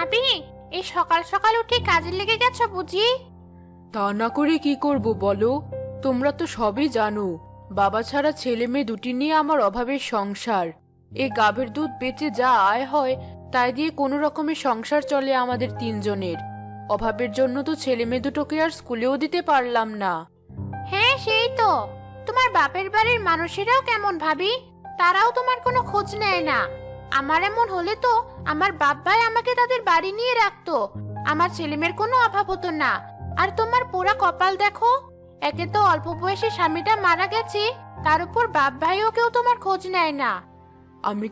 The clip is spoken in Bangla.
ভাবি, এই সকাল সকাল উঠে কাজে লেগে গেছো বুঝি? তা না করে কি করব বলো? তোমরা তো সবই জানো, বাবা ছাড়া ছেলে মেয়ে দুটি নিয়ে আমার অভাবের সংসার। এই গাভীর দুধ বেচে যা আয় হয় তাই দিয়ে কোনো রকমে সংসার চলে আমাদের তিনজনের। অভাবের জন্য তো ছেলে মেয়ে দুটোকে আর স্কুলেও দিতে পারলাম না। হ্যাঁ সেই তো। তোমার বাপের বাড়ির মানুষেরাও কেমন ভাবি? তারাও তোমার কোনো খোঁজ নেয় না। আমার এমন হলে তো আমার বাপ ভাই আমাকে তাদের বাড়ি নিয়ে রাখতো। আমার ছেলেমেয়ের কোনো অভাব হতো না। আর তোমার পোড়া কপাল দেখো, একে তো অল্প বয়সে স্বামীটা মারা গেছে, তার উপর বাপ ভাইও কেউ তোমার খোঁজ নেয় না। আমি